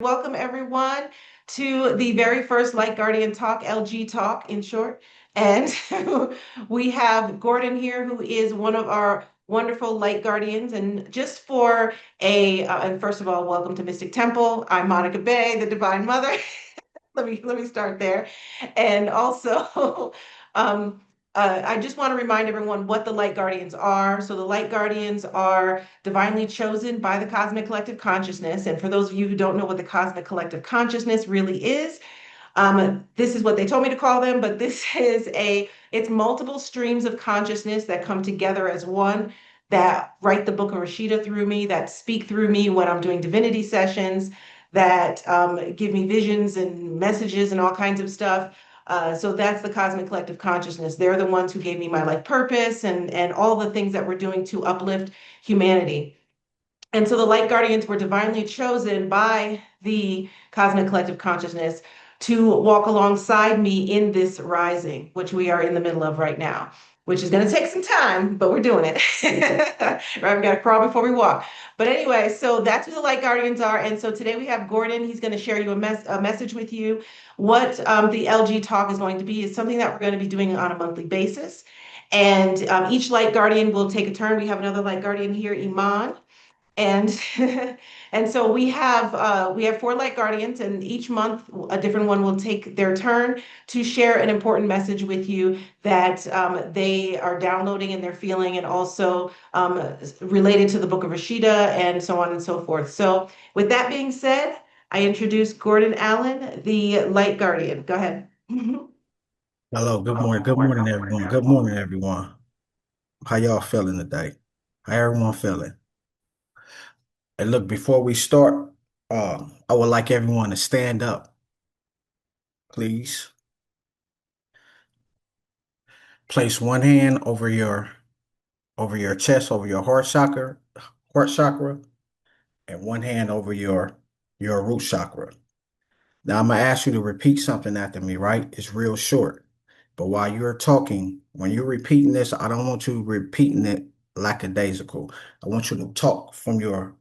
Welcome, everyone, to the very first Light Guardian Talk, LG Talk in short. And we have Gordon here, who is one of our wonderful Light Guardians. And just for and first of all, welcome to Mystic Temple. I'm Monica Bay, the Divine Mother. Let me start there. And also, um, I just want to remind everyone what the Light Guardians are. So the Light Guardians are divinely chosen by the Cosmic Collective Consciousness. And for those of you who don't know what the Cosmic Collective Consciousness really is, this is what they told me to call them, but it's multiple streams of consciousness that come together as one, that write the book of Rashida through me, that speak through me when I'm doing divinity sessions, that give me visions and messages and all kinds of stuff. So that's the Cosmic Collective Consciousness. They're the ones who gave me my life purpose and all the things that we're doing to uplift humanity. And so the light guardians were divinely chosen by the cosmic collective consciousness to walk alongside me in this rising, which we are in the middle of right now, which is going to take some time, but we're doing it. Right? We got to crawl before we walk. But anyway, so that's who the light guardians are. And so today we have Gordon. He's going to share you a message with you. What the LG talk is going to be is something that we're going to be doing on a monthly basis. And each light guardian will take a turn. We have another light guardian here, Iman. And and so we have four light guardians, and each month a different one will take their turn to share an important message with you that they are downloading and they're feeling, and also related to the Book of Rashida and so on and so forth. So with that being said, I introduce Gordon Allen, the light guardian. Go ahead. Hello, good Hello, morning. good Good morning, morning, good morning, everyone. Good everyone. morning, everyone. How y'all feeling today? How everyone feeling? And look, before we start, I would like everyone to stand up, please. Place one hand over your chest, over your heart chakra, and one hand over your root chakra. Now I'm gonna ask you to repeat something after me, right? It's real short. But while you're talking, when you're repeating this, I don't want you repeating it lackadaisical. I want you to talk from your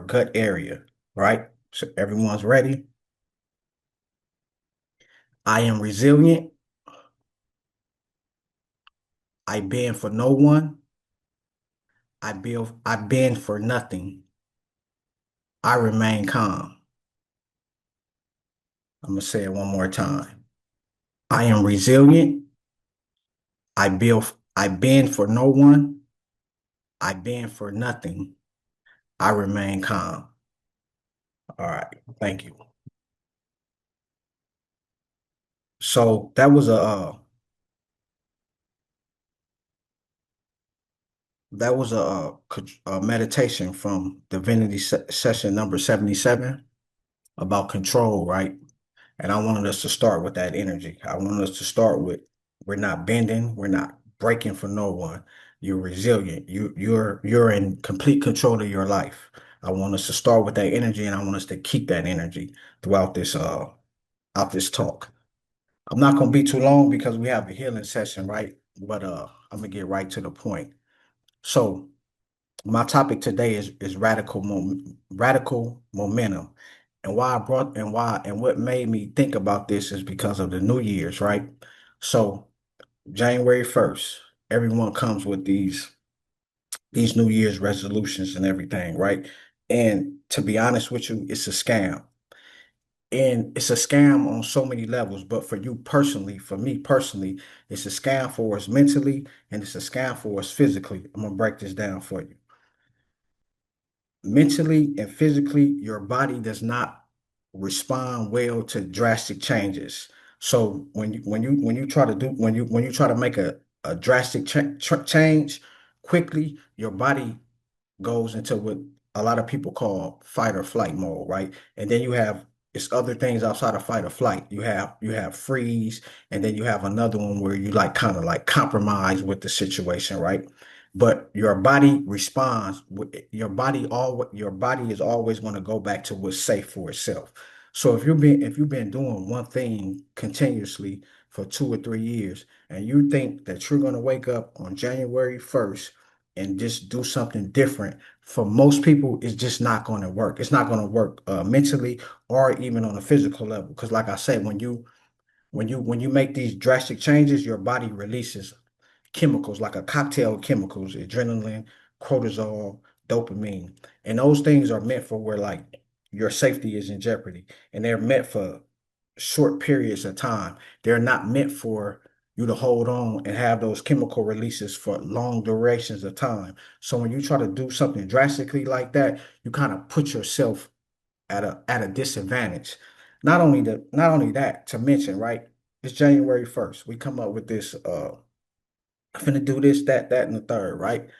gut area, right? So everyone's ready. I am resilient. I bend for no one. I bend for nothing. I remain calm. I'm gonna say it one more time. I am resilient. I bend for no one. I bend for nothing. I remain calm. All right. Thank you. So that was a meditation from Divinity session number 77 about control, right? And I wanted us to start with that energy. I wanted us to start with we're not bending, we're not breaking for no one. You're resilient. You're in complete control of your life. I want us to start with that energy, and I want us to keep that energy throughout this out this talk. I'm not gonna be too long because we have a healing session, right? But I'm gonna get right to the point. So my topic today is radical momentum. And what made me think about this is because of the New Year's, right? So January 1st, everyone comes with these New Year's resolutions and everything, right? And to be honest with you, it's a scam. And it's a scam on so many levels, but for you personally, for me personally, it's a scam for us mentally and it's a scam for us physically. I'm gonna break this down for you. Mentally and physically, your body does not respond well to drastic changes. So when you try to do when you try to make a drastic change quickly, your body goes into what a lot of people call fight or flight mode, right? And then you have it's other things outside of fight or flight. You have freeze, and then you have another one where you like kind of like compromise with the situation, right? But your body responds. Your body is always going to go back to what's safe for itself. So if you've been doing one thing continuously for 2 or 3 years, and you think that you're going to wake up on January 1st and just do something different, for most people, it's just not going to work. It's not going to work mentally or even on a physical level. Because, like I said, when you make these drastic changes, your body releases chemicals like a cocktail of chemicals, adrenaline, cortisol, dopamine. And those things are meant for where like your safety is in jeopardy. And they're meant for short periods of time. They're not meant for you to hold on and have those chemical releases for long durations of time. So when you try to do something drastically like that, you kind of put yourself at a disadvantage. Not only that, to mention, right? It's January 1st. We come up with this I'm finna do this, that, and the third, right?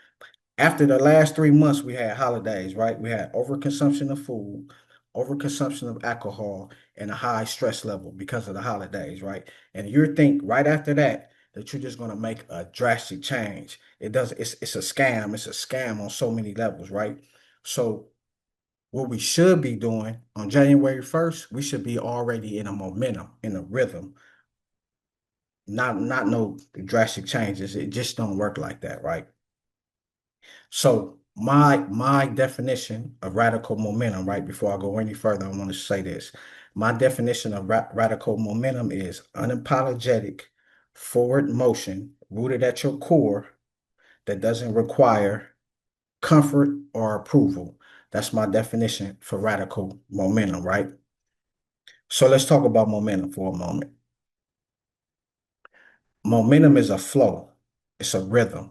After the last 3 months, we had holidays, right? We had overconsumption of food, overconsumption of alcohol, and a high stress level because of the holidays, right? And you think right after that that you're just gonna make a drastic change. It does, it's a scam. It's a scam on so many levels, right? So what we should be doing on January 1st, we should be already in a momentum, in a rhythm, not no drastic changes. It just don't work like that, right? So my definition of radical momentum, right before I go any further, I want to say this. My definition of radical momentum is unapologetic forward motion rooted at your core that doesn't require comfort or approval. That's my definition for radical momentum, right? So let's talk about momentum for a moment. Momentum is a flow. It's a rhythm.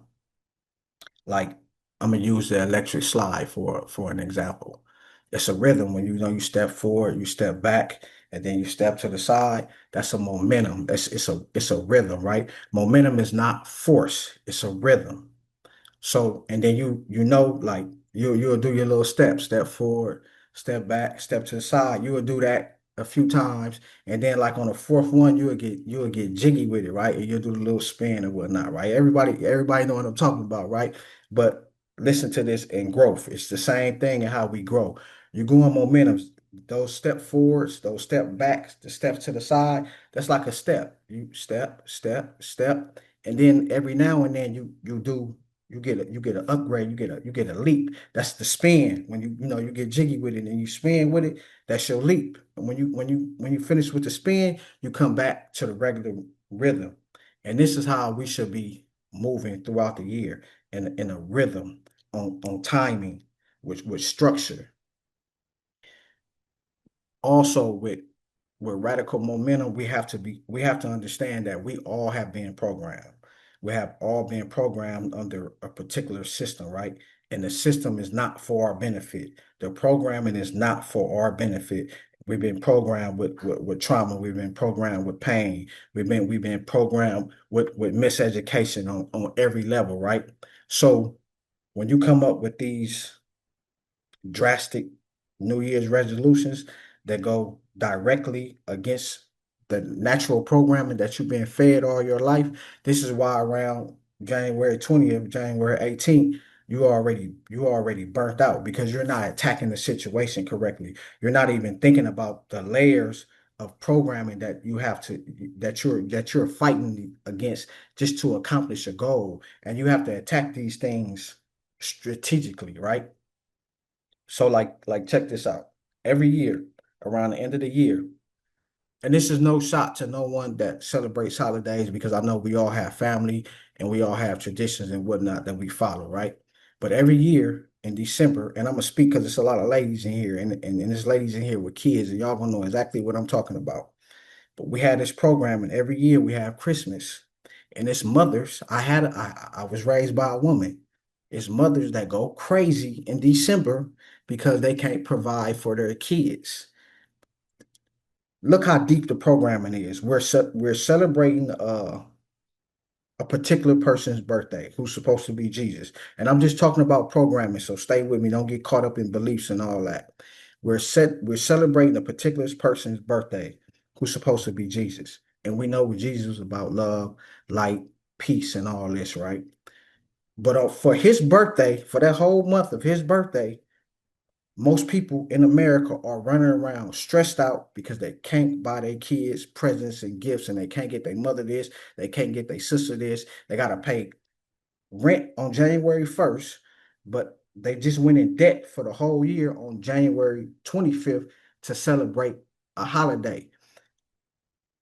Like I'm gonna use the electric slide for an example. It's a rhythm when you know you step forward, you step back, and then you step to the side. That's a momentum. It's a rhythm, right? Momentum is not force, it's a rhythm. So, and then like you'll do your little steps, step forward, step back, step to the side. You will do that a few times, and then like on the fourth one, you'll get jiggy with it, right? And you'll do the little spin and whatnot, right? Everybody know what I'm talking about, right? But listen to this in growth. It's the same thing in how we grow. You go on momentum. Those step forwards, those step backs, the steps to the side, that's like a step. You step, step, step, and then every now and then you get an upgrade, you get a leap. That's the spin. When you get jiggy with it and you spin with it, that's your leap. And when you finish with the spin, you come back to the regular rhythm. And this is how we should be moving throughout the year in a rhythm on timing, with structure. Also with radical momentum, we have to understand that we all have been programmed. We have all been programmed under a particular system, right? And the system is not for our benefit. The programming is not for our benefit. We've been programmed with trauma. We've been programmed with pain. We've been programmed with miseducation on every level, right? So when you come up with these drastic New Year's resolutions that go directly against the natural programming that you've been fed all your life. This is why around January 20th, January 18th, you already burnt out because you're not attacking the situation correctly. You're not even thinking about the layers of programming that you're fighting against just to accomplish a goal. And you have to attack these things strategically, right? So like check this out. Every year, around the end of the year, and this is no shot to no one that celebrates holidays because I know we all have family and we all have traditions and whatnot that we follow, right? But every year in December, and I'm gonna speak because there's a lot of ladies in here and there's ladies in here with kids, and y'all gonna know exactly what I'm talking about. But we had this program, and every year we have Christmas. And it's mothers. I was raised by a woman. It's mothers that go crazy in December because they can't provide for their kids. Look how deep the programming is. We're celebrating a particular person's birthday who's supposed to be Jesus. And I'm just talking about programming, so stay with me. Don't get caught up in beliefs and all that. We're celebrating a particular person's birthday who's supposed to be Jesus. And we know Jesus is about love, light, peace, and all this, right? But for his birthday, for that whole month of his birthday, most people in America are running around stressed out because they can't buy their kids presents and gifts, and they can't get their mother this, they can't get their sister this. They got to pay rent on January 1st, but They just went in debt for the whole year on January 25th to celebrate a holiday.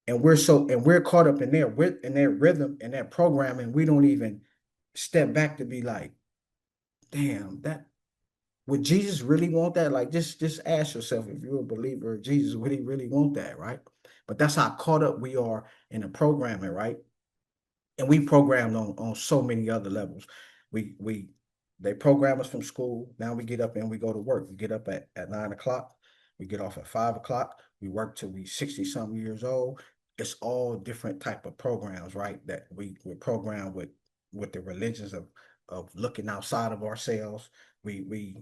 And we're caught up in their rhythm and their programming. We don't even step back to be like, damn, that would Jesus really want that? Like, just ask yourself if you're a believer of Jesus, would he really want that, right? But that's how caught up we are in the programming, right? And we programmed on so many other levels. We they program us from school. Now we get up and we go to work. We get up at 9 o'clock. We get off at 5 o'clock. We work till we 60 something years old. It's all different type of programs, right? That we're programmed with the religions of looking outside of ourselves. We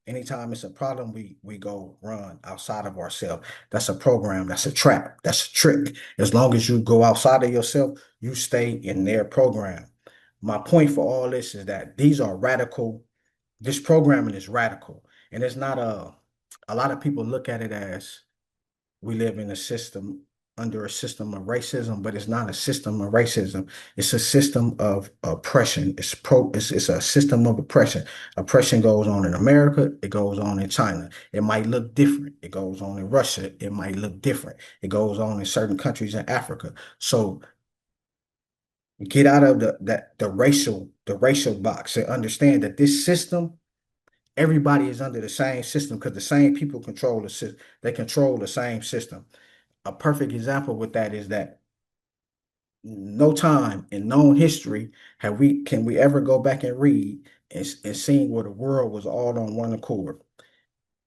anytime it's a problem, we go run outside of ourselves. That's a program, that's a trap, that's a trick. As long as you go outside of yourself, you stay in their program. My point for all this is that these are radical, this programming is radical. And it's not a lot of people look at it as we live in a system under a system of racism, but it's not a system of racism. It's a system of oppression. It's a system of oppression. Oppression goes on in America, it goes on in China. It might look different. It goes on in Russia, it might look different. It goes on in certain countries in Africa. So get out of the racial box and understand that this system, everybody is under the same system because the same people control the system. They control the same system. A perfect example with that is that no time in known history have we can we ever go back and read and seeing where the world was all on one accord.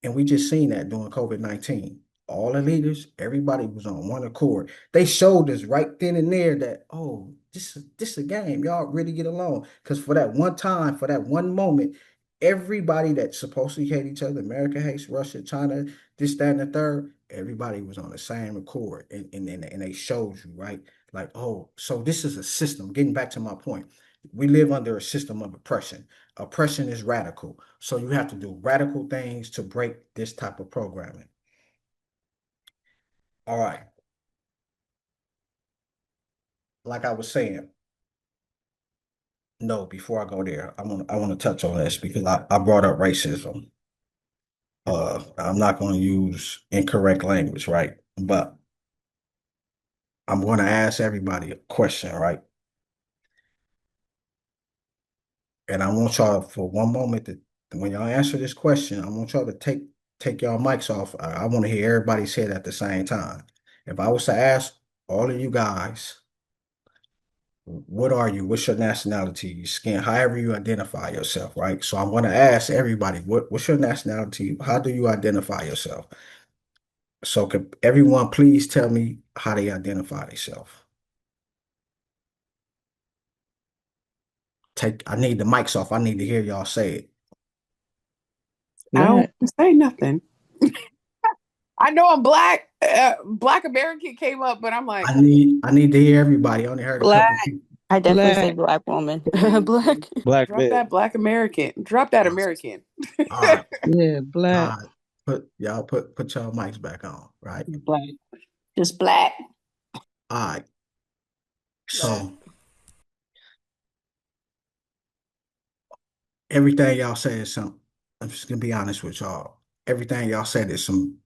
And we just seen that during COVID-19. All the leaders, everybody was on one accord. They showed us right then and there that, oh, this is a game. Y'all really get along. Because for that one time, for that one moment, everybody that supposedly hate each other, America hates Russia, China, this, that, and the third, everybody was on the same accord. And they showed you, right? Like, oh, so this is a system. Getting back to my point, we live under a system of oppression. Oppression is radical. So you have to do radical things to break this type of programming. All right. Like I was saying, no, before I go there, I want to touch on this because I brought up racism. I'm not going to use incorrect language, right? But I'm going to ask everybody a question, right? And I want y'all for one moment to when y'all answer this question, I want y'all to take y'all mics off. I want to hear everybody say it at the same time. If I was to ask all of you guys, what are you? What's your nationality? Your skin, however you identify yourself, right? So I'm going to ask everybody, what's your nationality? How do you identify yourself? So could everyone please tell me how they identify themselves? I need the mics off. I need to hear y'all say it. I don't Black. want to say nothing. I know I'm black. Black American came up, but I'm like, I need to hear everybody. I only heard a couple of Black. people. I definitely say Black. black woman. Black. Black drop man. that black American. Drop that Awesome. American. All right. Yeah, All black. right. Put y'all mics back on, right? Black. Just black. All right. Black. So everything y'all said is some. I'm just gonna be honest with y'all. Everything y'all said is some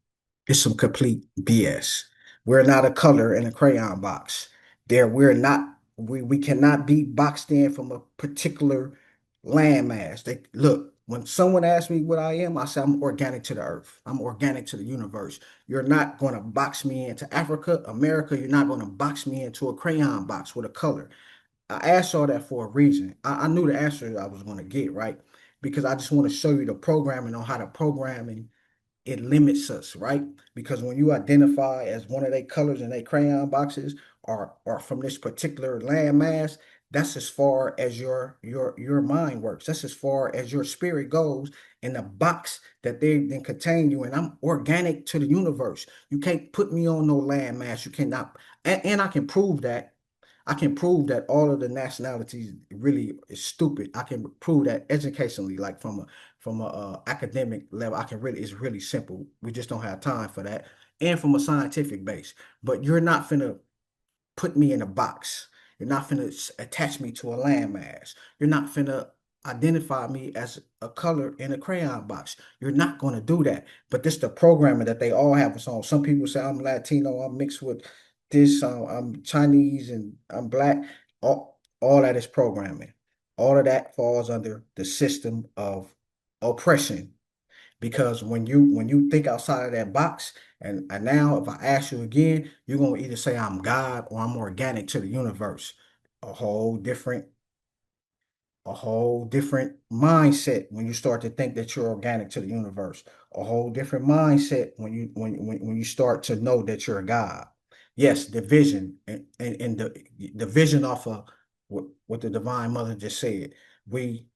complete BS. We're not a color in a crayon box. We're not. We cannot be boxed in from a particular landmass. They look. When someone asks me what I am, I say I'm organic to the earth. I'm organic to the universe. You're not going to box me into Africa, America. You're not going to box me into a crayon box with a color. I asked all that for a reason. I knew the answer I was going to get, right? Because I just want to show you the programming on how the programming it limits us, right? Because when you identify as one of their colors in their crayon boxes or from this particular landmass, that's as far as your mind works. That's as far as your spirit goes in the box that they then contain you. And I'm organic to the universe. You can't put me on no landmass. You cannot, and I can prove that. I can prove that all of the nationalities really is stupid. I can prove that educationally, like from a academic level, I can really it's really simple. We just don't have time for that. And from a scientific base. But you're not finna put me in a box. You're not finna attach me to a landmass. You're not finna identify me as a color in a crayon box. You're not going to do that. But this the programming that they all have us on. Some people say I'm Latino, I'm mixed with this, I'm Chinese and I'm black. All that is programming. All of that falls under the system of oppression. Because when you think outside of that box, and now if I ask you again, you're gonna either say I'm God or I'm organic to the universe. A whole different a whole different mindset when you start to think that you're organic to the universe. A whole different mindset when you start to know that you're a God. Yes, the vision and the vision off of what the Divine Mother just said. We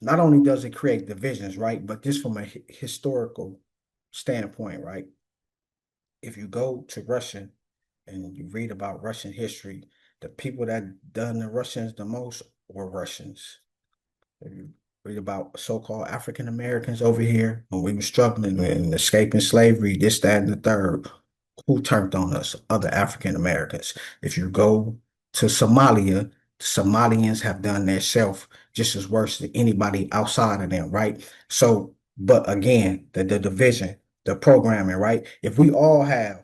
not only does it create divisions, right, but this from a historical standpoint, right? If you go to Russia and you read about Russian history, the people that done the Russians the most were Russians. If you read about so-called African Americans over here when we were struggling and escaping slavery, this, that, and the third, who turned on us? Other African Americans. If you go to Somalia, Somalians have done their self just as worse than anybody outside of them, right? So, but again, the division, the programming, right? If we all have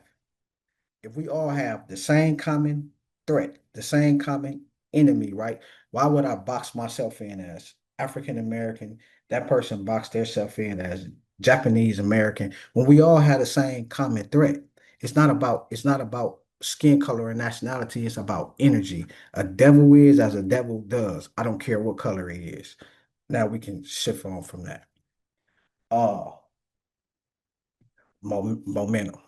the same common threat, the same common enemy, right? Why would I box myself in as African American? That person boxed themselves in as Japanese American when we all had the same common threat. It's not about skin color and nationality, it's about energy. A devil is as a devil does. I don't care what color he is. Now we can shift on from that. Uh momentum.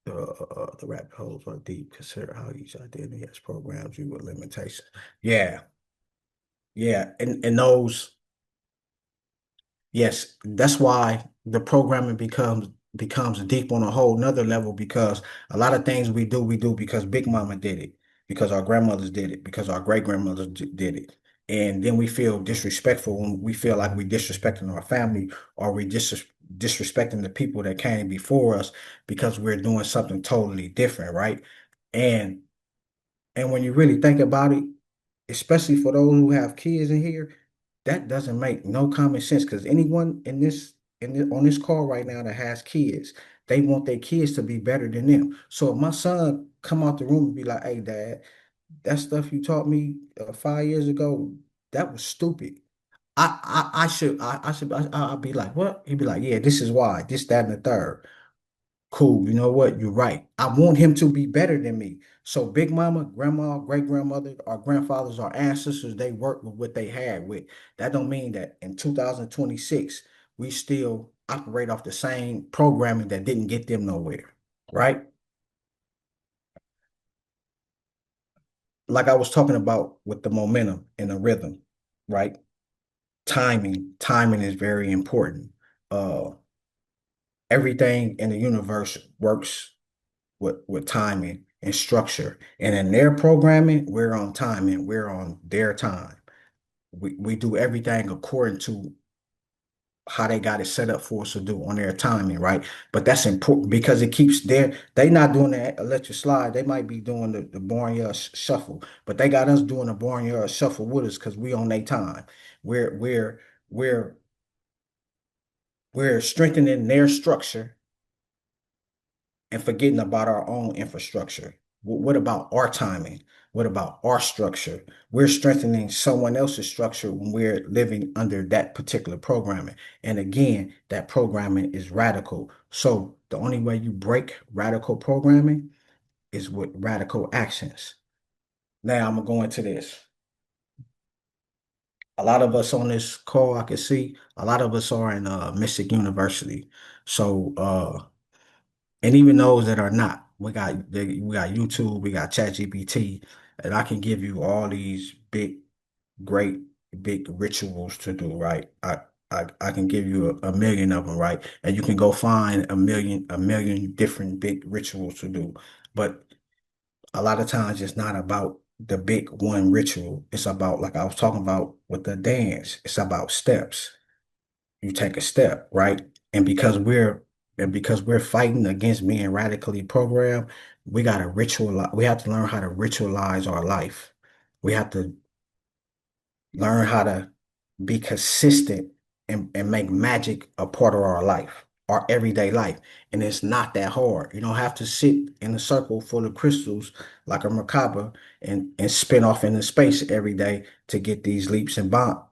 The rabbit holes are deep. Consider how each identity has programs you with limitations. Yeah, yeah, and those, yes, that's why the programming becomes deep on a whole nother level because a lot of things we do because Big Mama did it, because our grandmothers did it, because our great grandmothers did it. And then we feel disrespectful when we feel like we disrespecting our family or we disrespecting the people that came before us because we're doing something totally different, right? And and when you really think about it, especially for those who have kids in here, that doesn't make no common sense because anyone on this call right now that has kids, they want their kids to be better than them. So if my son come out the room and be like, "Hey, Dad, that stuff you taught me 5 years ago, that was stupid." I'll be like, "What?" He'd be like, "Yeah, this is why, this, that, and the third." Cool. You know what? You're right. I want him to be better than me. So Big Mama, Grandma, great grandmother, our grandfathers, our ancestors, they worked with what they had with. That don't mean that in 2026 we still operate off the same programming that didn't get them nowhere. Right? Like I was talking about with the momentum and the rhythm, right? Timing is very important. Uh Everything in the universe works with timing and structure. And in their programming, we're on timing, we're on their time. We do everything according to how they got it set up for us to do on their timing, right? But that's important because it keeps they not doing the electric slide. They might be doing the Barnyard shuffle, but they got us doing the Barnyard shuffle with us because we on their time. We're we're we're strengthening their structure and forgetting about our own infrastructure. What about our timing? What about our structure? We're strengthening someone else's structure when we're living under that particular programming. And again, that programming is radical. So the only way you break radical programming is with radical actions. Now I'm gonna go into this. A lot of us on this call, I can see a lot of us are in Mystic University. So and even those that are not, we got YouTube, we got ChatGPT, and I can give you all these great, big rituals to do, right? I can give you a million of them, right? And you can go find a million different big rituals to do. But a lot of times it's not about the big one ritual. It's about, like I was talking about with the dance, it's about steps. You take a step, right? And because we're fighting against being radically programmed, we have to learn how to ritualize our life. We have to learn how to be consistent and make magic a part of our life, our everyday life. And it's not that hard. You don't have to sit in a circle full of crystals like a macabre and spin off into space every day to get these leaps and bounds,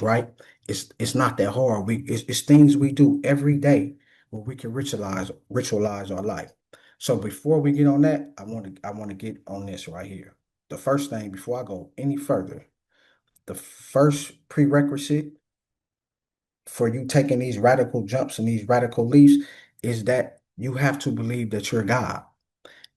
right? It's not that hard. It's things we do every day where we can ritualize our life. So before we get on that, I want to get on this right here. The first thing before I go any further, the first prerequisite for you taking these radical jumps and these radical leaps is that you have to believe that you're God.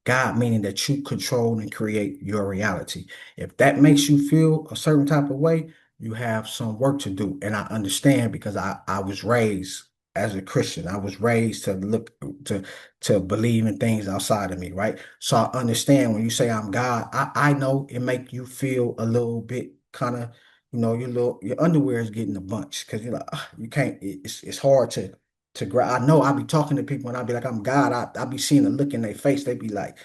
God, meaning that you control and create your reality. If that makes you feel a certain type of way, you have some work to do. And I understand because I was raised as a Christian. I was raised to look to to believe in things outside of me, right? So I understand when you say I'm God, I know it make you feel a little bit kind of, your underwear is getting a bunch because you're like, "Ah, you can't, it's hard to grab. I know I be talking to people and I be like, I'm God. I be seeing the look in their face. They be like,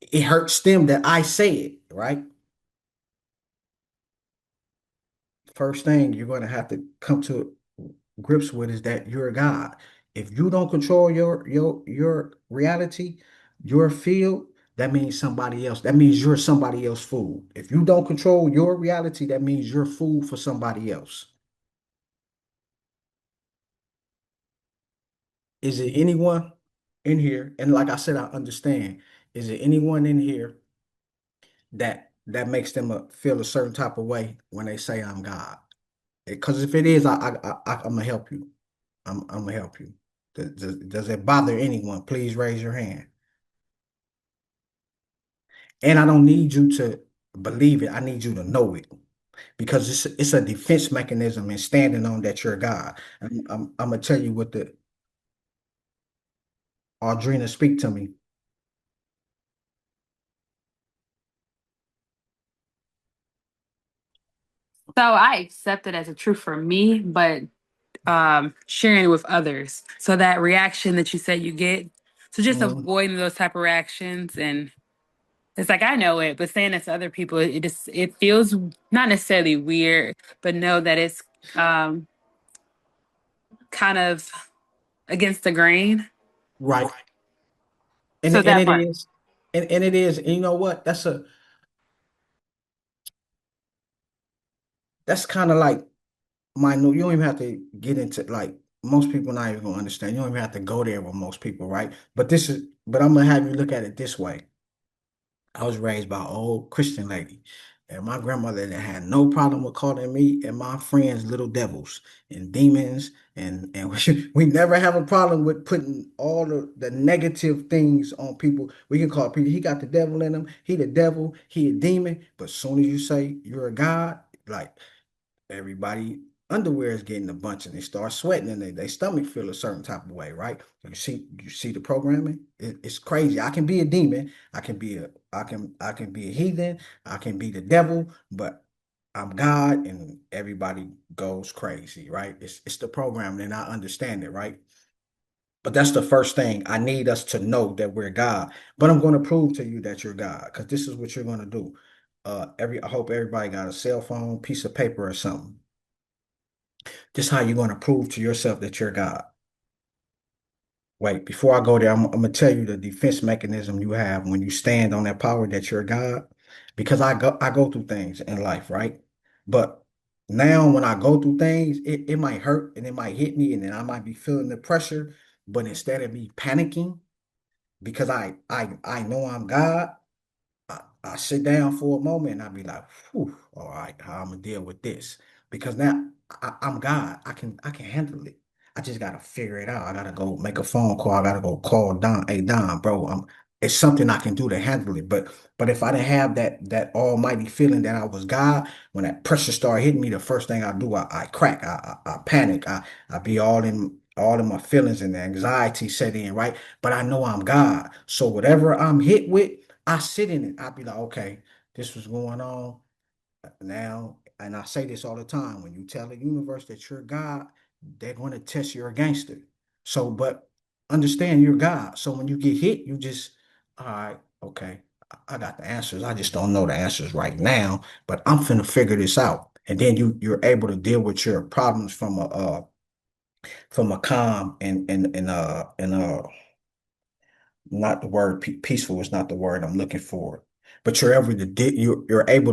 it hurts them that I say it, right? First thing you're going to have to come to grips with is that you're God. If you don't control your reality, your field, that means somebody else. That means you're somebody else's food. If you don't control your reality, that means you're food for somebody else. Is it anyone in here? And like I said, I understand. Is it anyone in here that makes them feel a certain type of way when they say I'm God? Because if it is, I'm gonna help you. I'm gonna help you. Does it bother anyone? Please raise your hand. And I don't need you to believe it. I need you to know it because it's a defense mechanism and standing on that you're God. I'm gonna tell you what the Audrina speak to me. So I accept it as a truth for me, but sharing it with others. So that reaction that you said you get, so just Mhm. avoiding those type of reactions, and it's like I know it, but saying it to other people, it feels not necessarily weird, but know that it's um kind of against the grain. Right. And So and that it part. is. And it is. And you know what? That's kind of like minute. You don't even have to get into like most people not even gonna understand. You don't even have to go there with most people, right? But I'm gonna have you look at it this way. I was raised by an old Christian lady, and my grandmother that had no problem with calling me and my friends little devils and demons, and we never have a problem with putting all the negative things on people. We can call people, he got the devil in him, he the devil, he a demon. But as soon as you say you're a God, like everybody underwear is getting a bunch and they start sweating and they stomach feel a certain type of way, right? You see the programming? It's crazy. I can be a demon, I can be a heathen, I can be the devil, but I'm God and everybody goes crazy, right? It's the programming and I understand it, right? But that's the first thing. I need us to know that we're God. But I'm going to prove to you that you're God because this is what you're going to do. I hope everybody got a cell phone, piece of paper, or something. This is how you're going to prove to yourself that you're God. Wait, before I go there, I'm gonna tell you the defense mechanism you have when you stand on that power that you're God. Because I go through things in life, right? But now when I go through things, it might hurt and it might hit me, and then I might be feeling the pressure. But instead of me panicking, because I know I'm God, I sit down for a moment and I be like, whew, all right, how I'm gonna deal with this? Because now I'm God. I can handle it. I just gotta figure it out. I gotta go make a phone call. I gotta go call Don. Hey Don, bro, it's something I can do to handle it. But if I didn't have that almighty feeling that I was God, when that pressure started hitting me, the first thing I do, I crack, I panic, I be all in my feelings and the anxiety set in, right? But I know I'm God. So whatever I'm hit with. I sit in it. I be like, okay, this was going on now. And I say this all the time. When you tell the universe that you're God, they're going to test you're a gangster. So, but understand you're God. So when you get hit, you just, all right, okay. I got the answers. I just don't know the answers right now, but I'm finna figure this out. And then you're able to deal with your problems from a calm and not the word peaceful is not the word I'm looking for, but you're able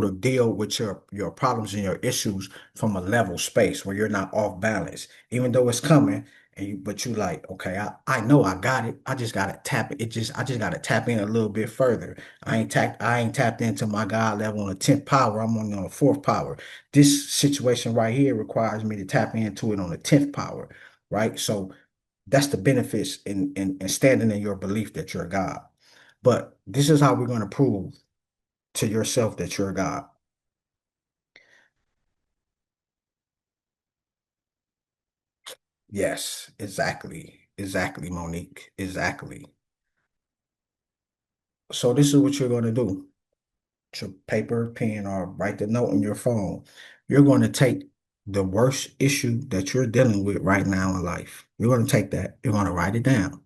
to deal with your problems and your issues from a level space where you're not off balance, even though it's coming. But you like, okay, I know I got it. I just gotta tap it. I just gotta tap in a little bit further. I ain't tapped into my God level on the 10th power. I'm only on the fourth power. This situation right here requires me to tap into it on the 10th power, right? So that's the benefits in standing in your belief that you're God. But this is how we're going to prove to yourself that you're God. Yes, exactly. Exactly, Monique. Exactly. So this is what you're going to do. Your paper, pen, or write the note on your phone. You're going to take the worst issue that you're dealing with right now in life. You're going to take that. You're going to write it down.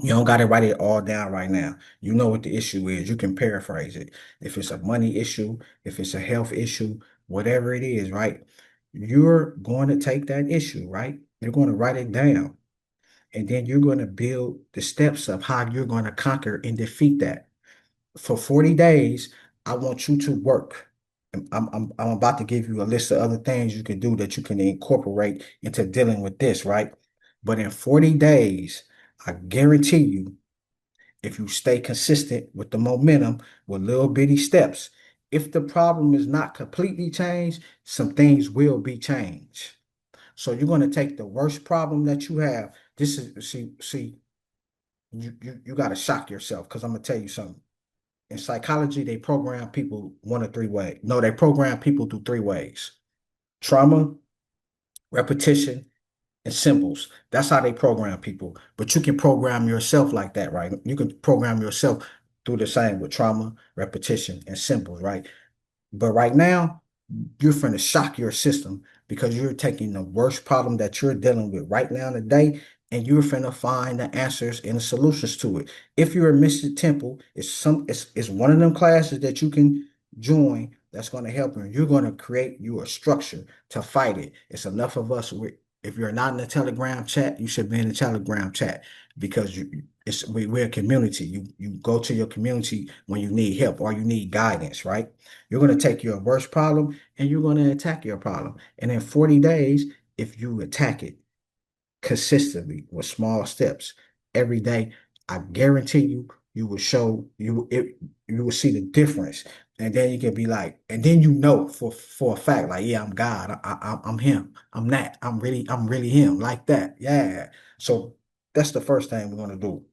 You don't got to write it all down right now. You know what the issue is. You can paraphrase it. If it's a money issue, if it's a health issue, whatever it is, right? You're going to take that issue, right? You're going to write it down. And then you're going to build the steps of how you're going to conquer and defeat that. For 40 days, I want you to work. I'm about to give you a list of other things you can do that you can incorporate into dealing with this, right? But in 40 days, I guarantee you, if you stay consistent with the momentum with little bitty steps, if the problem is not completely changed, some things will be changed. So you're going to take the worst problem that you have. This is you got to shock yourself because I'm gonna tell you something. In psychology, they program people one of three ways. No, they program people through three ways: trauma, repetition, and symbols. That's how they program people. But you can program yourself like that, right? You can program yourself through the same with trauma, repetition, and symbols, right? But right now, you're finna shock your system because you're taking the worst problem that you're dealing with right now today, and you're finna find the answers and the solutions to it. If you're a Mystic Temple, it's one of them classes that you can join that's going to help you. You're going to create you a structure to fight it. It's enough of us. If you're not in the Telegram chat, you should be in the Telegram chat because we're a community. You go to your community when you need help or you need guidance, right? You're going to take your worst problem and you're going to attack your problem. And in 40 days, if you attack it consistently with small steps every day, I guarantee you, you will see the difference. And then you can be like, and then you know for a fact, like, yeah, I'm God. I'm him. I'm that. I'm really him. Like that. Yeah. So that's the first thing we're gonna do.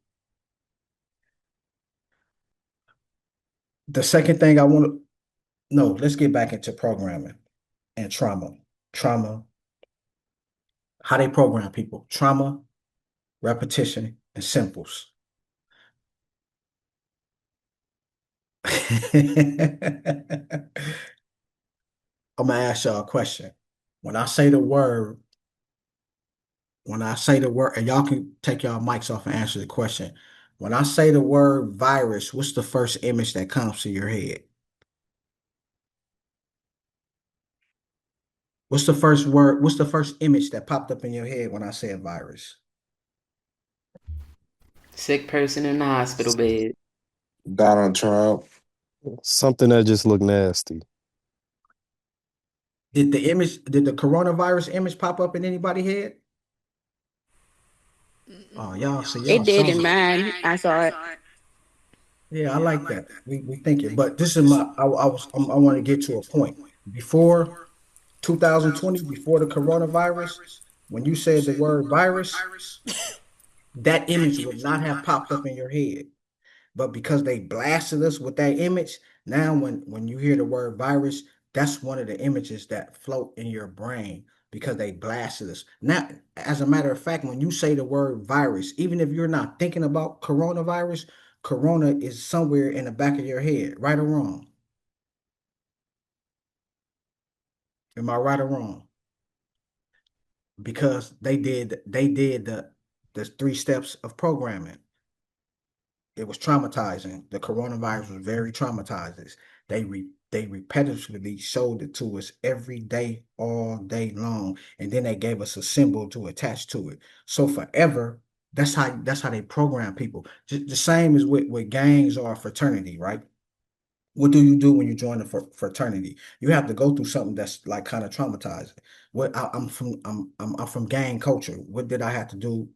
The second thing I want to no, let's get back into programming and trauma. Trauma, how they program people, trauma, repetition, and symbols. I'm gonna ask y'all a question. When I say the word, when I say the word, and y'all can take y'all mics off and answer the question. When I say the word virus, what's the first image that comes to your head? What's the first word? What's the first image that popped up in your head when I said virus? Sick person in the hospital bed. Donald Trump. Something that just looked nasty. Did the coronavirus image pop up in anybody's head? Oh, y'all, so It y'all did some. in mine. I saw it. Yeah, I like that. We think it, but this is I want to get to a point. Before 2020, before the coronavirus, when you said the word virus, that image would not have popped up in your head. But because they blasted us with that image, now when you hear the word virus, that's one of the images that float in your brain because they blasted us. Now, as a matter of fact, when you say the word virus, even if you're not thinking about coronavirus, corona is somewhere in the back of your head, right or wrong. Am I right or wrong? Because they did the three steps of programming. it was traumatizing. The coronavirus was very traumatizing. They repetitively showed it to us every day, all day long, and then they gave us a symbol to attach to it. So forever, that's how they program people. Just the same as with gangs or fraternity, right? What do you do when you join a fraternity? You have to go through something that's like kind of traumatizing. I'm from gang culture. What did I have to do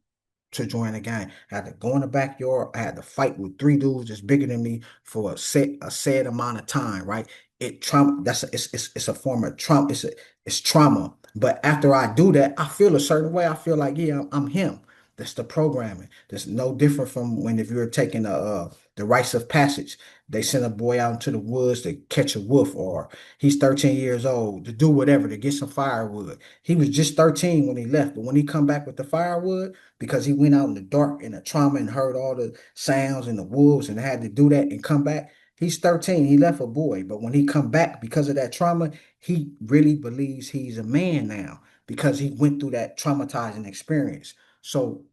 to join a gang? I had to go in the backyard. I had to fight with three dudes that's bigger than me for a set amount of time, right? It trauma. It's a form of trauma. It's trauma. But after I do that, I feel a certain way. I feel like, yeah, I'm him. That's the programming. That's no different from when if you're taking the rites of passage. They send a boy out into the woods to catch a wolf, or he's 13 years old to do whatever to get some firewood. He was just 13 when he left, but when he come back with the firewood, because he went out in the dark and the trauma and heard all the sounds and the wolves and had to do that and come back. He's 13. He left a boy, but when he come back because of that trauma, he really believes he's a man now because he went through that traumatizing experience. So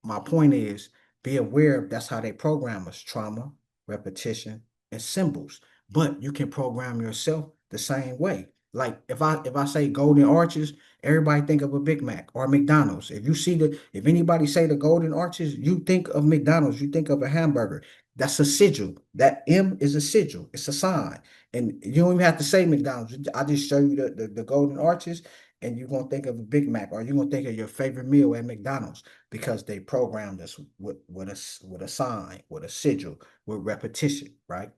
my point is, be aware of that's how they program us: trauma, repetition, and symbols. But you can program yourself the same way. Like if I say golden arches, everybody think of a Big Mac or McDonald's. If anybody say the golden arches, you think of McDonald's, you think of a hamburger. That's a sigil. That M is a sigil. It's a sign. And you don't even have to say McDonald's. I just show you the golden arches, and you're gonna think of a Big Mac, or you're gonna think of your favorite meal at McDonald's because they programmed us with a sign, with a sigil, with repetition, right?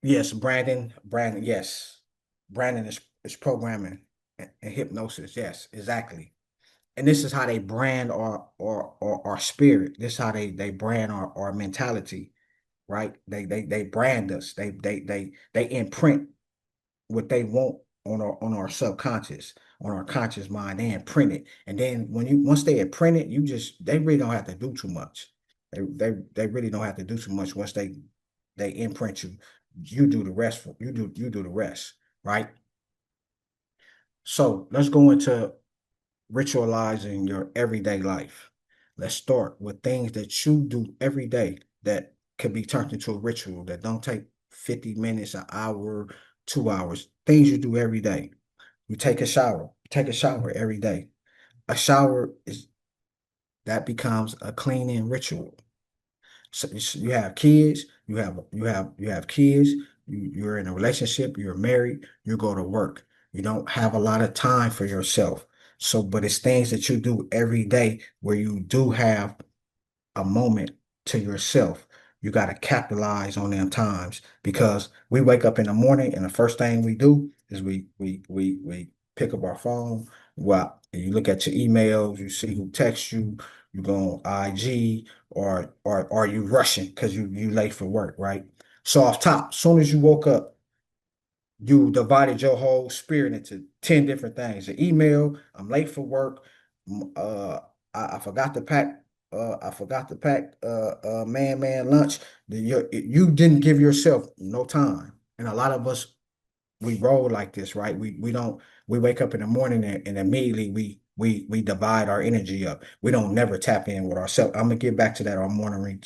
Yes, Brandon, yes. Brandon is programming and hypnosis. Yes, exactly. And this is how they brand our spirit. This is how they brand our mentality, right? They brand us. They imprint what they want on our subconscious, on our conscious mind. They imprint it, and then once they imprint it, they really don't have to do too much. They really don't have to do too much once they imprint you. You do the rest for you do the rest, right? So let's go into ritualizing your everyday life. Let's start with things that you do every day that could be turned into a ritual that don't take 50 minutes, an hour, 2 hours. Things you do every day. You take a shower. Take a shower every day. A shower is that becomes a cleaning ritual. So you have kids, you have kids, you're in a relationship, you're married, you go to work. You don't have a lot of time for yourself. So, but it's things that you do every day where you do have a moment to yourself. You got to capitalize on them times because we wake up in the morning and the first thing we do is we pick up our phone. Well, you look at your emails, you see who texts you, you go on IG, or are you rushing because you late for work, right? So off top, soon as you woke up, you divided your whole spirit into 10 different things. The email, I'm late for work. I forgot to pack. I forgot to pack. Man, lunch. You didn't give yourself no time, and a lot of us we roll like this, right? We don't we wake up in the morning and immediately we divide our energy up. We don't never tap in with ourselves. I'm gonna get back to that our morning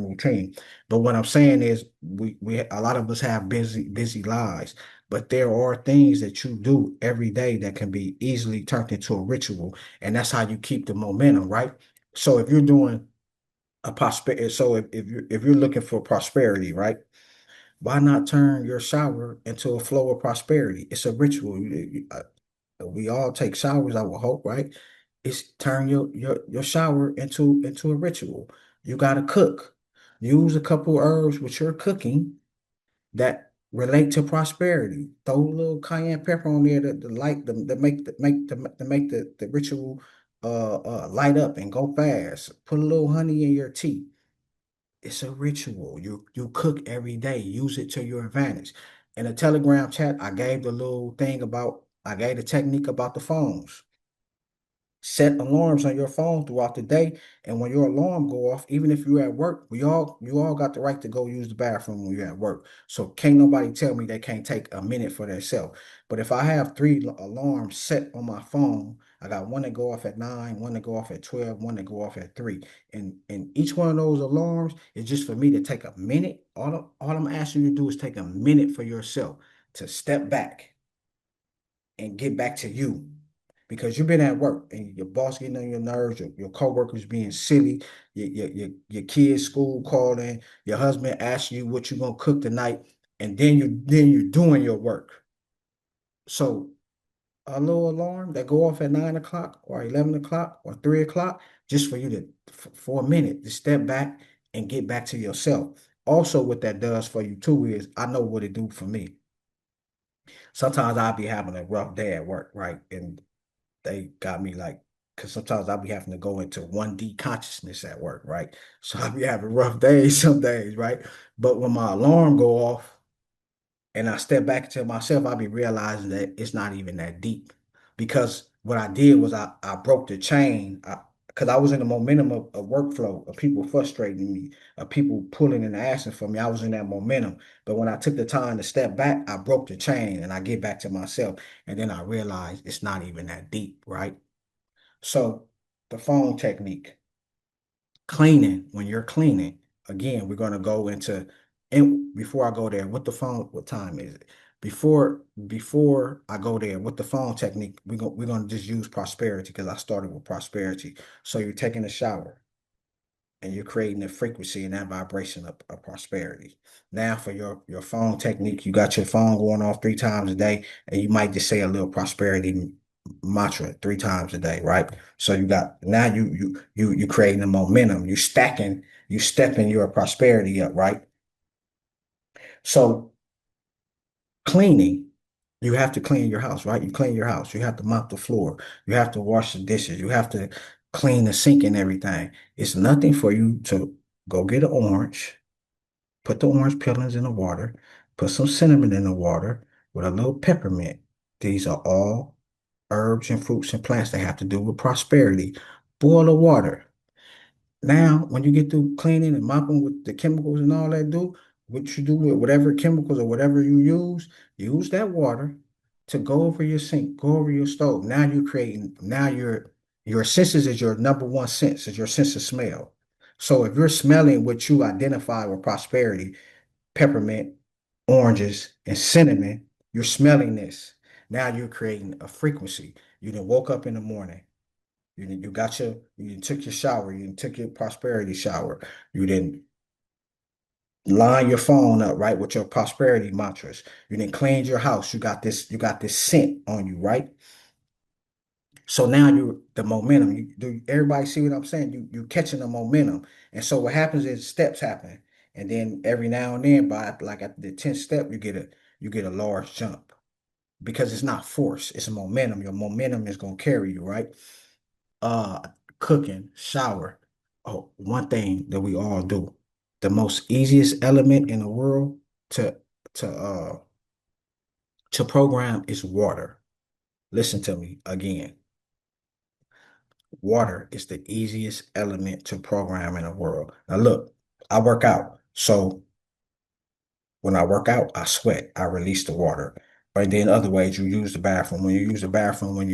routine. But what I'm saying is we a lot of us have busy lives, but there are things that you do every day that can be easily turned into a ritual, and that's how you keep the momentum, right? So if you're doing a prosperity, so if you're looking for prosperity, right? Why not turn your shower into a flow of prosperity? It's a ritual. We all take showers, I would hope, right? It's turn your shower into a ritual. You gotta cook. Use a couple herbs with your cooking that relate to prosperity. Throw a little cayenne pepper on there to light them to make the ritual light up and go fast. Put a little honey in your tea. It's a ritual. You cook every day. Use it to your advantage. In a Telegram chat, I gave the technique about the phones. set alarms on your phone throughout the day. And when your alarm go off, even if you're at work, you all got the right to go use the bathroom when you're at work. So can't nobody tell me they can't take a minute for themselves. But if I have three alarms set on my phone, I got one that go off at 9, one that go off at 12, one that go off at 3. And each one of those alarms is just for me to take a minute. All I'm asking you to do is take a minute for yourself to step back and get back to you, because you've been at work and your boss getting on your nerves, your coworkers being silly, your kids' school calling, your husband asking you what you're gonna cook tonight, and then you're doing your work. So a little alarm that go off at 9 o'clock or 11 o'clock or 3 o'clock, just for you to for a minute to step back and get back to yourself. Also, what that does for you too is I know what it do for me. Sometimes I'll be having a rough day at work, right? And they got me like, because sometimes I'll be having to go into 1D consciousness at work, right? So I'll be having rough days some days, right? But when my alarm go off and I step back into myself, I'll be realizing that it's not even that deep. Because what I did was I broke the chain. Because I was in the momentum of workflow, of people frustrating me, of people pulling and asking for me. I was in that momentum. But when I took the time to step back, I broke the chain and I get back to myself. And then I realized it's not even that deep, right? So the phone technique, cleaning, when you're cleaning, again, we're going to go into, and before I go there, with the phone, what time is it? Before I go there with the phone technique, we're going to just use prosperity because I started with prosperity. So you're taking a shower and you're creating a frequency and that vibration of prosperity. Now for your phone technique, you got your phone going off 3 times a day, and you might just say a little prosperity mantra 3 times a day, right? So you got now you creating a momentum, you stepping your prosperity up, right? So cleaning, you have to clean your house, right? You clean your house, you have to mop the floor, you have to wash the dishes, you have to clean the sink and everything. It's nothing for you to go get an orange, put the orange peelings in the water, put some cinnamon in the water with a little peppermint. These are all herbs and fruits and plants that have to do with prosperity. Boil the water. Now, when you get through cleaning and mopping with the chemicals and all that do, what you do with whatever chemicals or whatever you use that water to go over your sink, go over your stove. Now you're creating, now your senses is your number one sense, is your sense of smell. So if you're smelling what you identify with prosperity, peppermint, oranges, and cinnamon, you're smelling this. Now you're creating a frequency. You done woke up in the morning. You took your shower, you took your prosperity shower, you didn't line your phone up right with your prosperity mantras. You didn't clean your house. You got this scent on you, right? So now you the momentum. You do everybody see what I'm saying? You catching the momentum. And so what happens is steps happen. And then every now and then by like at the 10th step, you get a large jump because it's not force, it's a momentum. Your momentum is gonna carry you, right? uh Cooking, shower. Oh, one thing that we all do. The most easiest element in the world to to uh to program is water. Listen to me again. Water is the easiest element to program in the world. Now look, I work out. So when I work out, I sweat. I release the water. But then other ways, you use the bathroom. When you use the bathroom, when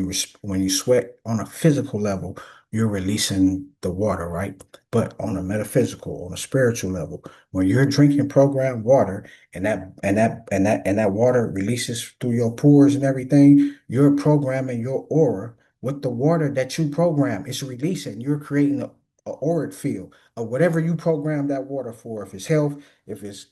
you sweat on a physical level, you're releasing the water, right? But on a metaphysical, on a spiritual level, when you're drinking programmed water and that water releases through your pores and everything, you're programming your aura with the water that you program. It's releasing. You're creating a auric field of whatever you program that water for. If it's health, if it's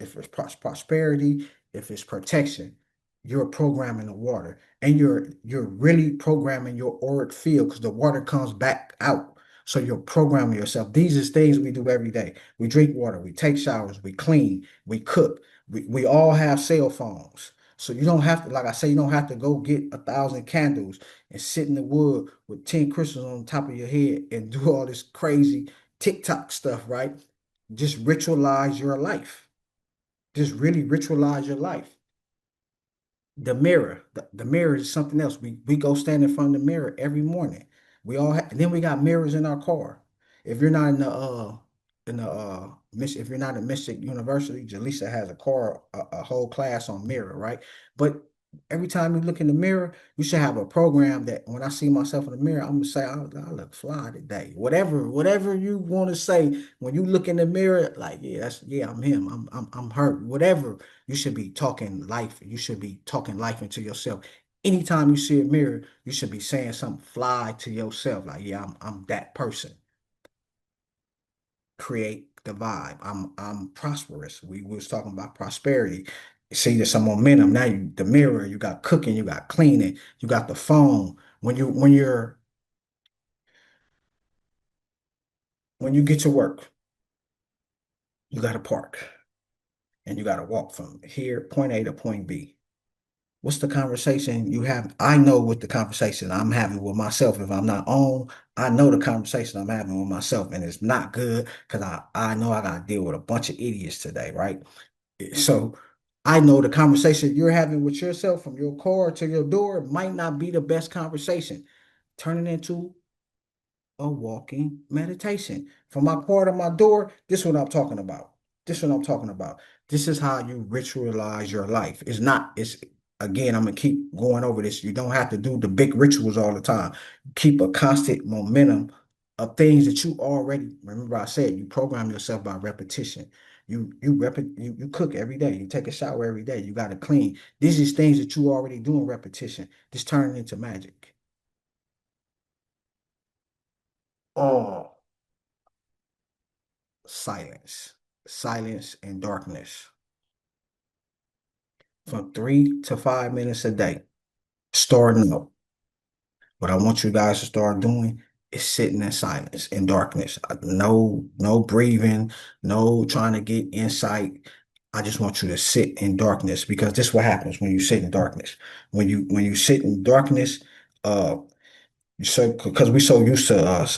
prosperity, if it's protection, you're programming the water, and you're really programming your auric field because the water comes back out. So you're programming yourself. These are things we do every day. We drink water, we take showers, we clean, we cook. We all have cell phones. So you don't have to, like I say, you don't have to go get 1,000 candles and sit in the wood with 10 crystals on top of your head and do all this crazy TikTok stuff, right? Just ritualize your life. Just really ritualize your life. The mirror is something else. We go stand in front of the mirror every morning. And then we got mirrors in our car. If you're not in the if you're not at Mystic University, Jaleesa has a car, a whole class on mirror, right? But every time you look in the mirror, you should have a program that when I see myself in the mirror, I'm gonna say, I look fly today. Whatever you want to say when you look in the mirror, like, yeah, I'm him. I'm hurt. Whatever, you should be talking life. You should be talking life into yourself. Anytime you see a mirror, you should be saying something fly to yourself, like, yeah, I'm that person. Create the vibe. I'm prosperous. We was talking about prosperity. See, there's some momentum. Now the mirror, you got cooking, you got cleaning, you got the phone. When you get to work, you got to park and you got to walk from here, point A to point B. What's the conversation you have? I know what the conversation I'm having with myself. If I'm not on, I know the conversation I'm having with myself, and it's not good because I know I gotta deal with a bunch of idiots today, right? So I know the conversation you're having with yourself from your car to your door might not be the best conversation. Turn it into a walking meditation. From my car to my door, this is what I'm talking about. This is what I'm talking about. This is how you ritualize your life. It's again, I'm gonna keep going over this. You don't have to do the big rituals all the time. Keep a constant momentum of things that you already remember. I said you program yourself by repetition. You cook every day, you take a shower every day, you gotta clean. These is things that you already do in repetition. Just turn it into magic. Oh. Silence, silence and darkness from 3 to 5 minutes a day. Starting up. What I want you guys to start doing is sitting in silence, in darkness. No breathing, no trying to get insight. I just want you to sit in darkness because this is what happens when you sit in darkness. When you sit in darkness, uh, so because we're so used to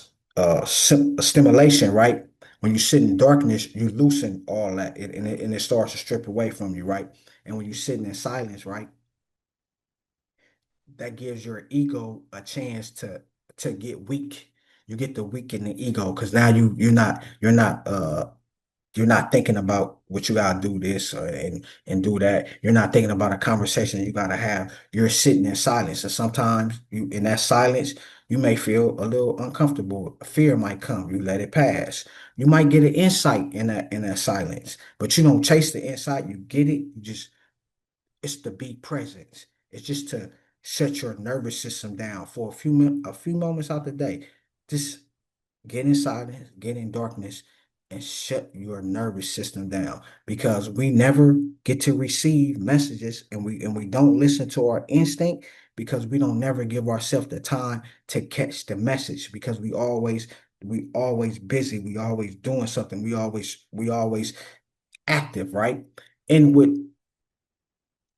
stimulation, right? When you sit in darkness, you loosen all that, and it starts to strip away from you, right? And when you're sitting in silence, right, that gives your ego a chance to get weak. You get to weaken the ego because now you're not thinking about what you gotta do this and do that. You're not thinking about a conversation you gotta have. You're sitting in silence, and sometimes you in that silence you may feel a little uncomfortable. Fear might come. You let it pass. You might get an insight in that silence, but you don't chase the insight. You get it. You just it's to be present. It's just to shut your nervous system down for a few moments out the day. Just get in silence, get in darkness, and shut your nervous system down because we never get to receive messages and we don't listen to our instinct because we don't never give ourselves the time to catch the message because we always busy, we always doing something, we always active, right? And with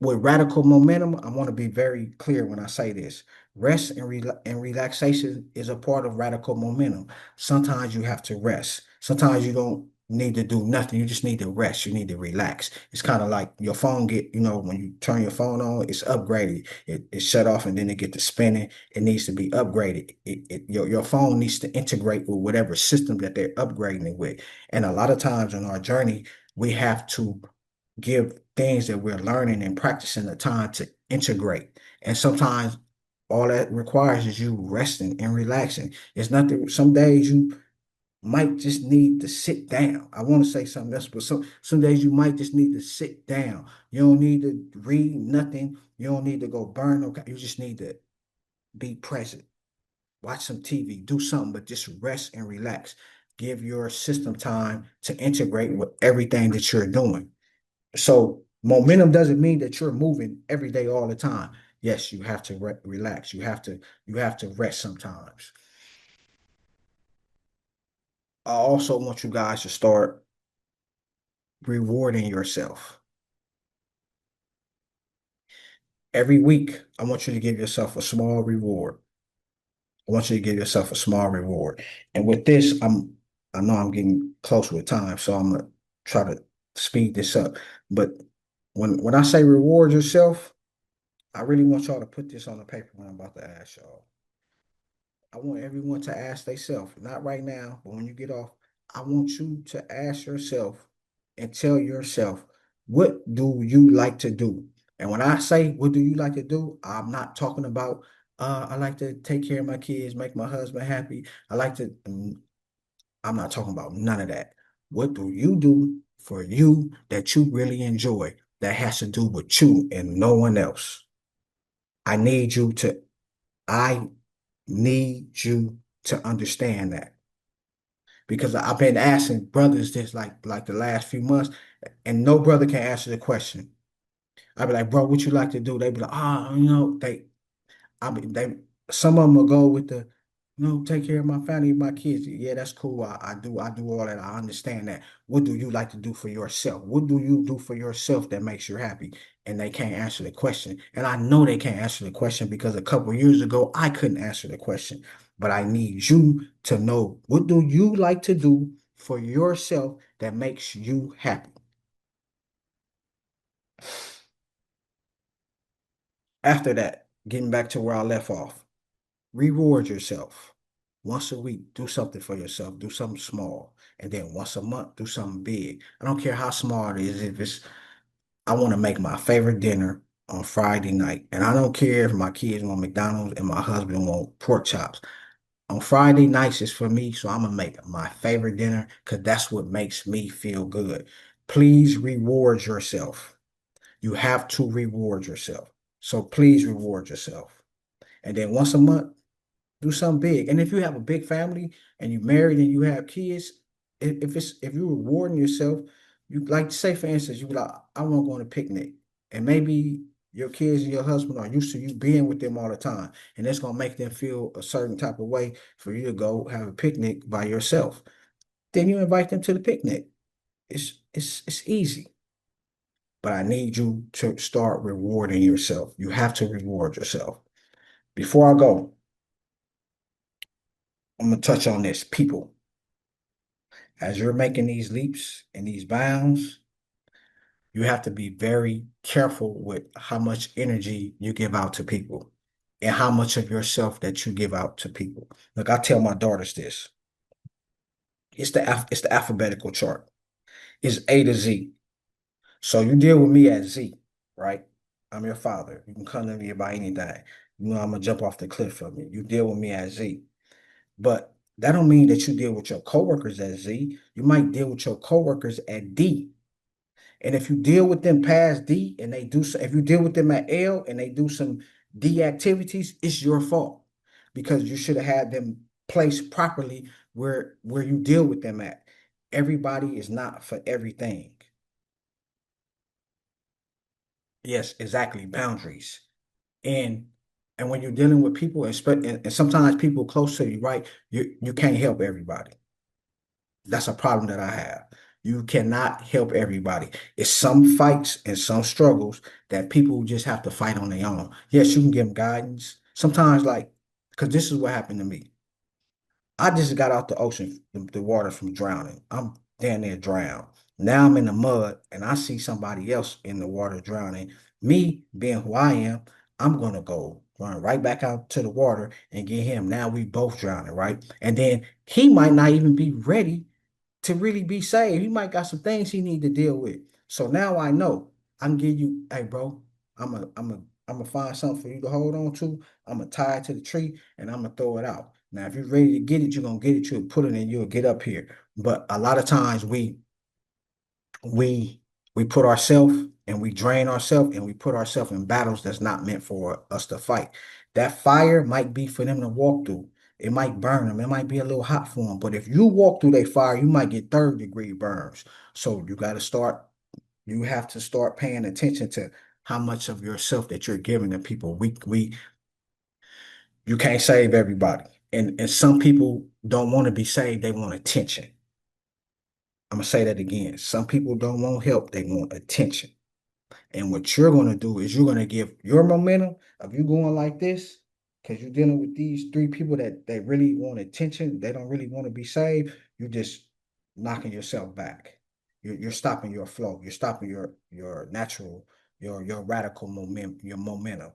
radical momentum, I want to be very clear when I say this. Rest and relaxation is a part of radical momentum. Sometimes you have to rest. Sometimes you don't need to do nothing. You just need to rest. You need to relax. It's kind of like your phone when you turn your phone on, it's upgraded. It's shut off and then it get to spinning. It needs to be upgraded. Your phone needs to integrate with whatever system that they're upgrading it with. And a lot of times on our journey, we have to give things that we're learning and practicing the time to integrate. And sometimes all that requires is you resting and relaxing. It's nothing. Some days you might just need to sit down. I want to say something else, but some days you might just need to sit down. You don't need to read nothing. You don't need to go burn no. You just need to be present. Watch some TV, do something, but just rest and relax. Give your system time to integrate with everything that you're doing. So momentum doesn't mean that you're moving every day all the time. Yes, you have to relax. You have to rest sometimes. I also want you guys to start rewarding yourself. Every week, I want you to give yourself a small reward. I want you to give yourself a small reward. And with this, I know I'm getting close with time, so I'm gonna try to speed this up. But when I say reward yourself, I really want y'all to put this on the paper when I'm about to ask y'all. I want everyone to ask themselves, not right now, but when you get off, I want you to ask yourself and tell yourself, what do you like to do? And when I say, what do you like to do? I'm not talking about, I like to take care of my kids, make my husband happy. I like to, I'm not talking about none of that. What do you do for you that you really enjoy that has to do with you and no one else? I need you to, I need you to understand that because I've been asking brothers this like the last few months, and no brother can answer the question. I'd be like, bro, what you like to do? They be like, I mean, they some of them will go with the, take care of my family, my kids. Yeah, that's cool. I do all that. I understand that. What do you like to do for yourself? What do you do for yourself that makes you happy? And they can't answer the question. And I know they can't answer the question because a couple of years ago I couldn't answer the question. But I need you to know, what do you like to do for yourself that makes you happy? After that, getting back to where I left off. Reward yourself. Once a week, do something for yourself. Do something small. And then once a month, do something big. I don't care how small it is. If it's, I want to make my favorite dinner on Friday night. And I don't care if my kids want McDonald's and my husband want pork chops. On Friday nights is for me, so I'm gonna make my favorite dinner because that's what makes me feel good. Please reward yourself. You have to reward yourself. So please reward yourself. And then once a month, do something big. And if you have a big family and you married and you have kids, if you're rewarding yourself, you like say for instance, you be like, I want to go on a picnic. And maybe your kids and your husband are used to you being with them all the time. And it's gonna make them feel a certain type of way for you to go have a picnic by yourself. Then you invite them to the picnic. It's easy. But I need you to start rewarding yourself. You have to reward yourself. Before I go, I'm gonna touch on this. People, as you're making these leaps and these bounds, you have to be very careful with how much energy you give out to people and how much of yourself that you give out to people. Look, I tell my daughters this. It's the alphabetical chart. It's A to Z. So you deal with me at Z, right? I'm your father. You can come to me about anything. I'm gonna jump off the cliff from you. You deal with me at Z. But that don't mean that you deal with your coworkers at Z. You might deal with your coworkers at D. And if you deal with them past D and they do, if you deal with them at L and they do some D activities, it's your fault because you should have had them placed properly where you deal with them at. Everybody is not for everything. Yes, exactly. Boundaries. And and when you're dealing with people and sometimes people close to you, right? You can't help everybody. That's a problem that I have. You cannot help everybody. It's some fights and some struggles that people just have to fight on their own. Yes, you can give them guidance. Sometimes, like, because this is what happened to me. I just got out the ocean, the water from drowning. I'm down there drowned. Now I'm in the mud and I see somebody else in the water drowning. Me being who I am, I'm gonna go run right back out to the water and get him. Now we both drowning, right? And then he might not even be ready to really be saved. He might got some things he need to deal with. So now I know I can give you, hey bro, I'm gonna find something for you to hold on to. I'm gonna tie it to the tree and I'm gonna throw it out. Now, if you're ready to get it, you're gonna get it. You'll put it and you'll get up here. But a lot of times we we put ourselves and we drain ourselves and we put ourselves in battles that's not meant for us to fight. That fire might be for them to walk through. It might burn them. It might be a little hot for them. But if you walk through that fire, you might get third-degree burns. So you have to start paying attention to how much of yourself that you're giving to people. You can't save everybody. And some people don't want to be saved, they want attention. I'm gonna say that again. Some people don't want help, they want attention. And what you're going to do is you're going to give your momentum of you going like this, because you're dealing with these three people that they really want attention. They don't really want to be saved. You're just knocking yourself back. You're stopping your flow. You're stopping your natural, your radical momentum, your momentum.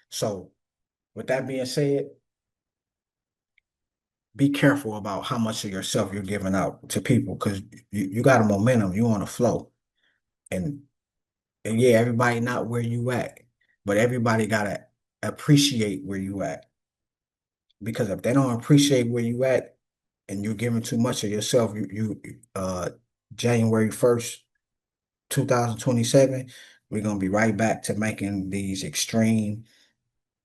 So with that being said, be careful about how much of yourself you're giving out to people because you got a momentum, you on a flow. And and yeah, everybody not where you at, but everybody gotta appreciate where you at. Because if they don't appreciate where you at and you're giving too much of yourself, January 1st, 2027, we're gonna be right back to making these extreme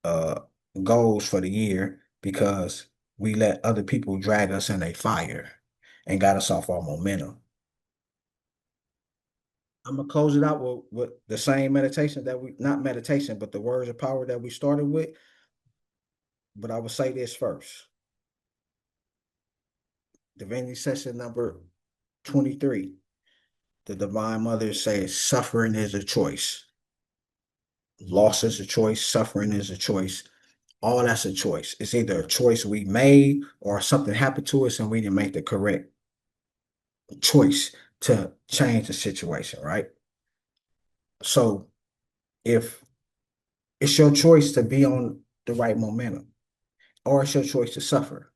uh goals for the year because we let other people drag us in a fire and got us off our momentum. I'm gonna close it out with the same meditation that we not meditation, but the words of power that we started with. But I will say this first. Divinity session number 23. The Divine Mother says suffering is a choice. Loss is a choice, suffering is a choice. All that's a choice. It's either a choice we made or something happened to us and we didn't make the correct choice to change the situation, right? So if it's your choice to be on the right momentum, or it's your choice to suffer.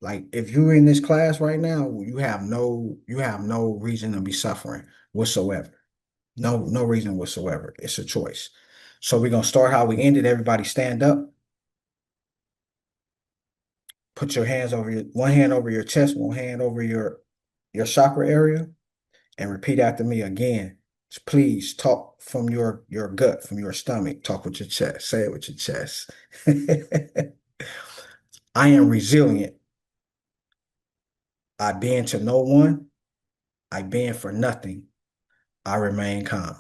Like if you're in this class right now, you have no reason to be suffering whatsoever. No reason whatsoever. It's a choice. So we're gonna start how we ended. Everybody stand up. Put your hands over your one hand over your chest, one hand over your chakra area, and repeat after me again. Please talk from your gut, from your stomach. Talk with your chest. Say it with your chest. I am resilient. I bend to no one. I bend for nothing. I remain calm.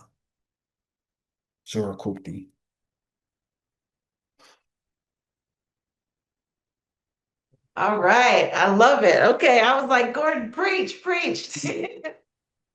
Zora. All right. I love it. Okay. I was like, Gordon, preach, preach.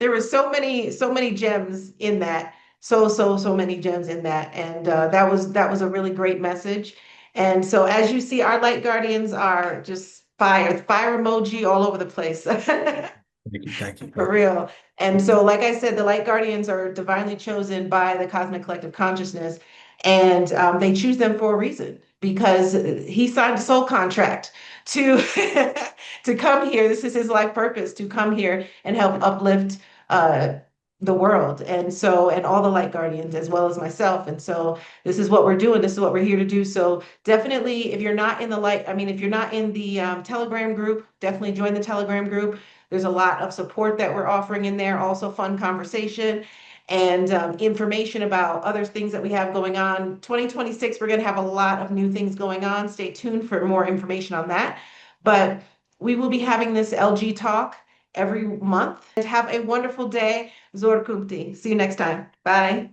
There were so many gems in that. So many gems in that. And that was a really great message. And so as you see, our light guardians are just fire emoji all over the place. Thank you. Thank you. For real. And so, like I said, the light guardians are divinely chosen by the cosmic collective consciousness, and they choose them for a reason because he signed a soul contract to to come here. This is his life purpose to come here and help uplift uh, the world, and so and all the light guardians as well as myself. And so, this is what we're doing. This is what we're here to do. So, definitely, if you're not in the light, I mean, if you're not in the Telegram group, definitely join the Telegram group. There's a lot of support that we're offering in there, also fun conversation and information about other things that we have going on. 2026, we're going to have a lot of new things going on. Stay tuned for more information on that. But we will be having this LG talk every month. And have a wonderful day. Zor Kumti. See you next time. Bye.